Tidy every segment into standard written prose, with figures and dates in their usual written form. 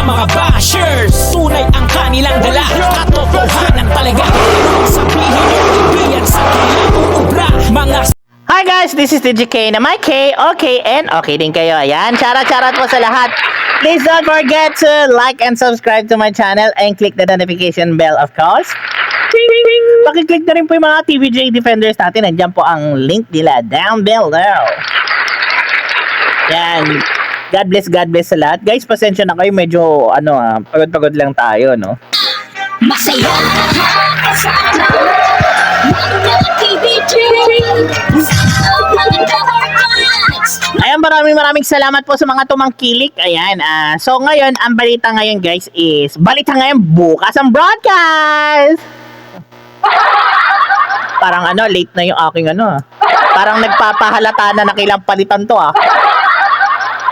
mga bashers. Tunay ang kanilang dala, katotohanan talaga. Sabihin nyo, ibiyan sa kanilang uubra. Mga Hi guys, this is DJK na may K, okay, and okay din kayo. Ayan, charat po sa lahat. Please don't forget to like and subscribe to my channel and click the notification bell, of course. Pakiclick na rin po yung mga TVJ Defenders natin. Nandiyan po ang link nila down below. Yan. God bless sa lahat. Guys, pasensya na kayo. Medyo, pagod-pagod lang tayo, no? Masaya kasama mga TVJ sa mga Dabarkans. Ayan, maraming salamat po sa mga tumangkilik. Ayan, so ngayon, ang balita ngayon guys is, balita ngayon bukas ang broadcast! Parang late na yung aking Parang nagpapahalata na nakilang palitan to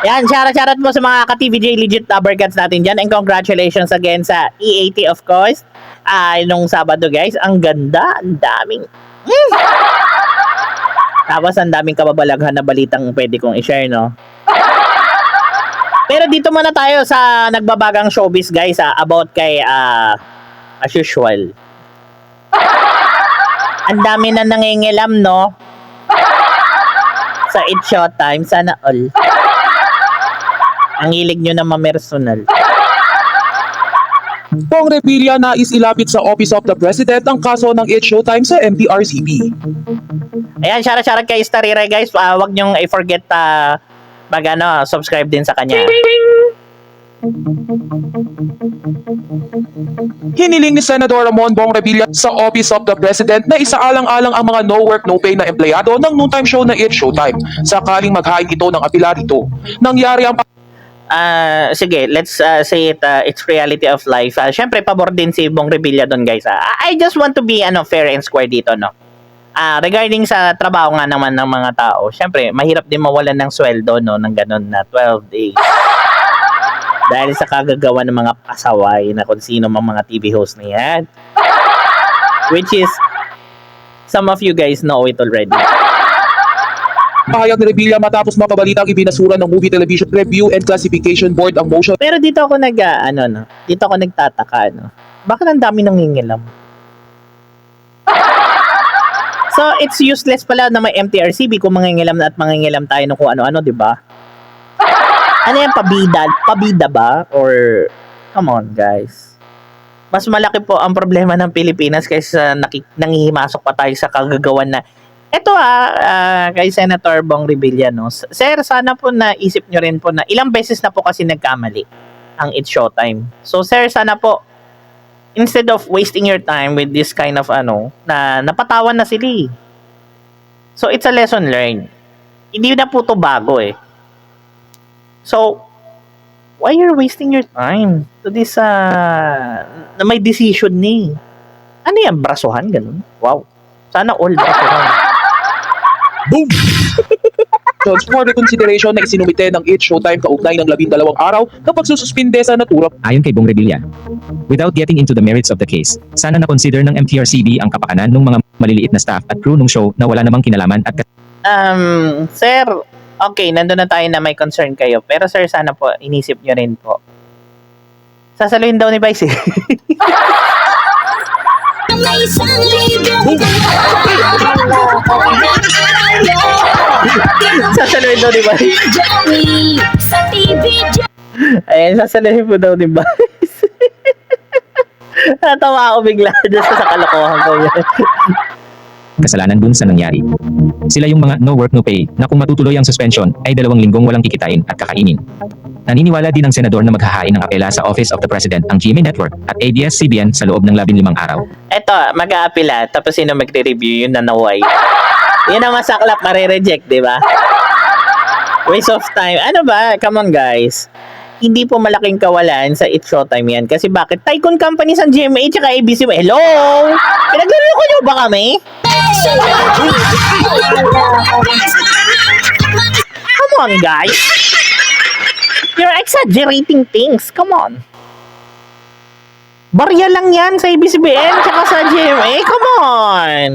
Yan, shoutout po sa mga ka-TVJ legit Dabarkans natin dyan. And congratulations again sa E80 of course. Nung Sabado guys, ang ganda, ang daming Tapos ang daming kababalaghan na balitang pwede kong i-share, no? Pero dito muna tayo sa nagbabagang showbiz guys, about kay as usual. Ang dami na nangingilam, no? Sa It's Showtime, sana all. Ang hilig nyo na mamersonal. Bong Revilla nais ilapit sa Office of the President ang kaso ng It's Showtime sa MTRCB. Ayan, shoutout kay Starire guys. Wag nyong i-forget subscribe din sa kanya. Hiniling ni Senador Ramon Bong Revilla sa Office of the President na isaalang-alang ang mga no work no pay na empleyado ng noontime show na It's Showtime sakaling maghain ito ng apela rito. Nangyari ang sige, let's say it's reality of life. Syempre, pabor din si Bong Revilla doon, guys. I just want to be fair and square dito, no? Regarding sa trabaho nga naman ng mga tao, syempre, mahirap din mawalan ng sweldo, no, ng ganun na 12 days. Dahil sa kagagawa ng mga pasaway na kung sino mang mga TV host na yan. Which is, some of you guys know it already. pahayag ni Revilla matapos mapabalitang ibinasura ng Movie Television Review and Classification Board ang motion. Pero dito ako dito ako nagtataka, no? Bakit ang dami nangingilam? So, it's useless pala na may MTRCB kung mangingilam na at mangingilam tayo ng kung ano-ano, di ba? Ano yan, pabida? Pabida ba? Or, come on, guys. Mas malaki po ang problema ng Pilipinas kaysa nangihimasok pa tayo sa kagagawan na eto kay Senator Bong Revilla, no? Sir, sana po naisip nyo rin po na ilang beses na po kasi nagkamali ang It's Showtime. So, sir, sana po, instead of wasting your time with this kind of na napatawan na sila. So, it's a lesson learned. Hindi na po to bago So, why you're wasting your time to this na may decision ni? Ano yan? Brasuhan? Ganun? Wow. Sana all brasuhan. Boom! For reconsideration na isinumite ng It's Showtime kaugnay ng 12 araw na pagsususpinde sa naturang. Ayon kay Bong Revilla, without getting into the merits of the case, sana na-consider ng MTRCB ang kapakanan ng mga maliliit na staff at crew ng show na wala namang kinalaman at sir, okay, nandun na tayo na may concern kayo. Pero sir, sana po, inisip nyo rin po. Sasaluhin daw ni Vice May isang libong Sasaluhin daw ni Vice. Joey sa TVJ. Ayan, sasaluhin po daw ni Vice. Natawa ako bigla dyan sa kalokohan ko yan. kasalanan dun sa nangyari. Sila yung mga no work no pay na kung matutuloy ang suspension ay 2 linggong walang kikitain at kakainin. Naniniwala din ang senador na maghahain ng apela sa Office of the President ang GMA Network at ABS-CBN sa loob ng 15 araw. Eto, mag-aapila tapos sino magre-review yun na naway. Yun ang masaklap, mare-reject, di ba? Waste of time. Ano ba? Come on, guys. Hindi po malaking kawalan sa It's Showtime yan. Kasi bakit? Tycoon companies ang GMA tsaka ABC. Hello? Pinagluloko nyo ba kami? Come on, guys. You're exaggerating things. Come on. Barya lang yan sa ABS-CBN tsaka sa GMA. Come on.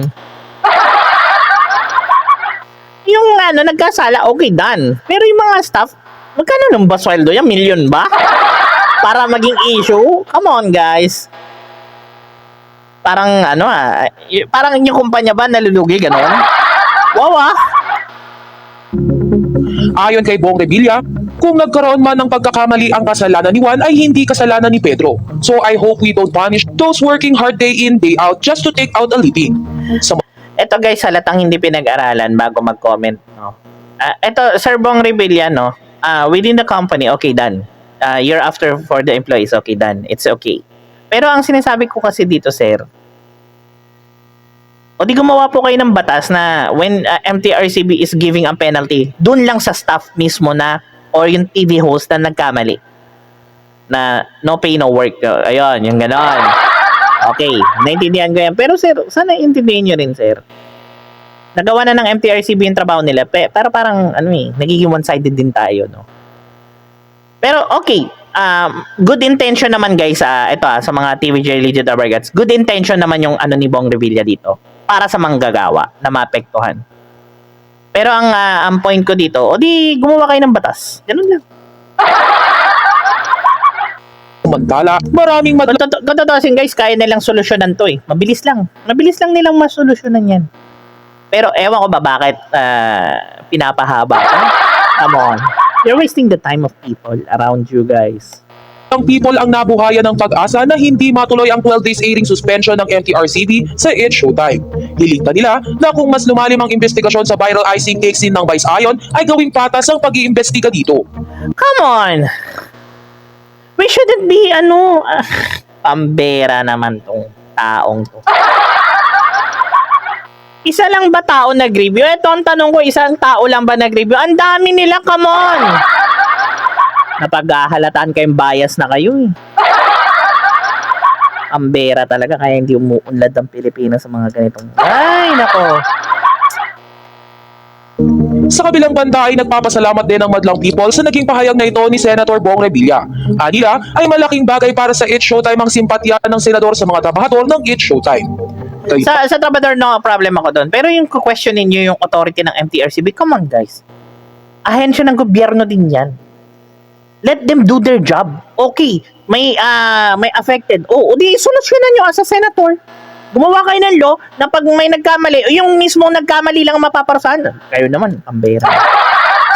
Yung nagkasala, okay, done. Pero yung mga staff, magkano nang ba sweldo yan? Million ba? para maging issue? Come on, guys. Parang parang yung kumpanya ba nalulugi, gano'n? Wow, Ayon kay Bong Revilla, kung nagkaroon man ng pagkakamali ang kasalanan ni Juan ay hindi kasalanan ni Pedro. So I hope we don't punish those working hard day in, day out just to take out a living. Sa Ito guys, halatang hindi pinag-aralan bago mag-comment, no? Ito, Sir Bong Revilla, no? Within the company, okay, done. You're after for the employees, okay, done. It's okay. Pero ang sinasabi ko kasi dito, sir, o di gumawa po kayo ng batas na when MTRCB is giving ang penalty, dun lang sa staff mismo na or yung TV host na nagkamali. Na no pay, no work. Ayun, yung ganon. Okay, naintindihan ko yan. Pero sir, sana intindihin nyo rin, sir. Nagawa na ng MTRCB yung trabaho nila, pero parang, nagiging one-sided din tayo, no? Pero, okay, good intention naman, guys, sa mga TVJ Legit Abargats. Good intention naman yung ni Bong Revilla dito para sa manggagawa na maapektuhan. Pero ang point ko dito, o di gumawa kayo ng batas. Ganun lang. Samantala, maraming Kung totoosin guys, kaya nilang solusyonan to eh. Mabilis lang. Mabilis lang nilang masolusyonan yan. Pero ewan ko ba bakit pinapahaba ko? Come on. You're wasting the time of people around you guys. ang people ang nabuhayan ng pag-asa na hindi matuloy ang 12 days airing suspension ng MTRCB sa It's Showtime. Hiling nila na kung mas lumalim ang investigasyon sa viral icing cake scene ng Vice Ayon ay gawing patas ang pag-iimbestiga dito. Come on! We shouldn't be, pambera naman tong taong to. Isa lang ba tao nag-review? Ito ang tanong ko, isang tao lang ba nag-review? Ang dami nila, come on! Napag-ahalataan kayong bias na kayo eh. Pambera talaga, kaya hindi umuunlad ang Pilipinas sa mga ganitong... Ay, nako! Sa kabilang banda ay nagpapasalamat din ang madlang people sa naging pahayag na ito ni Senator Bong Revilla. Anila ay malaking bagay para sa It's Showtime ang simpatya ng senador sa mga trabahador ng It's Showtime. Sa trabador, no problem ako doon. Pero yung question ninyo yung authority ng MTRCB, come on guys. Ahensya ng gobyerno din yan. Let them do their job. Okay, may affected. O di solusyonan nyo as a senator. Gumawa kayo ng law na pag may nagkamali, yung mismo nagkamali lang mapaparusahan. Kayo naman, pambera.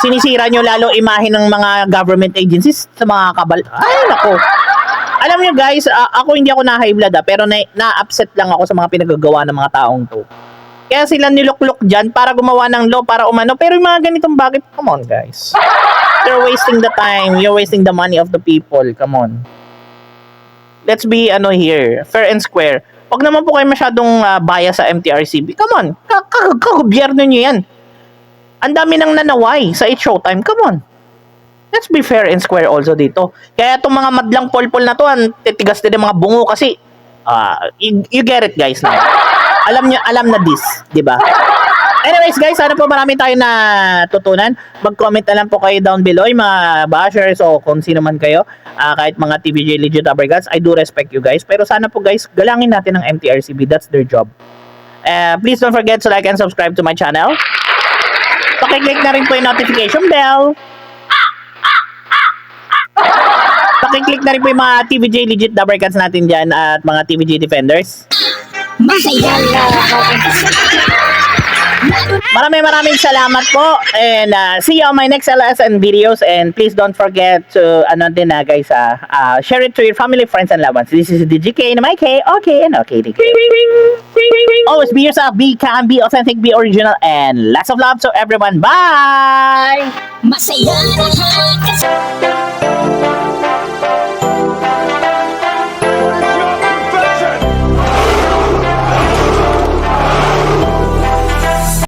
Sinisira nyo lalo imahe ng mga government agencies sa mga kabal. Ay, nako. Alam nyo guys, ako hindi ako na-high blood pero na-upset lang ako sa mga pinagagawa ng mga taong to. Kaya sila niluklok dyan para gumawa ng law para umano. Pero yung mga ganitong bagay, come on guys. You're wasting the time. You're wasting the money of the people. Come on. Let's be here, fair and square. Huwag naman po kayo masyadong bias sa MTRCB. Come on, kagobyerno nyo yan. Ang dami nang nanaway sa It's Showtime. Come on. Let's be fair and square also dito. Kaya itong mga madlang polpol na to, titigas din ng mga bungo kasi you get it guys na. Alam na this, di ba? Anyways guys, sana po marami tayo na tutunan. Mag-comment na lang po kayo down below, yung mga bashers o kung sino man kayo. Kahit mga TVJ Legit Abargats, I do respect you guys. Pero sana po guys, galangin natin ang MTRCB. That's their job. Please don't forget to like and subscribe to my channel. Pakiclick na rin po yung notification bell. Pakiclick na rin po yung mga TVJ Legit Abargats natin dyan at mga TVJ Defenders. Masaya na Maraming salamat po and see you on my next LSN videos and please don't forget to guys, share it to your family, friends and loved ones. This is DGK and my K, okay and okay. Always be yourself, be calm, be authentic, be original and lots of love to everyone. Bye! Masaya na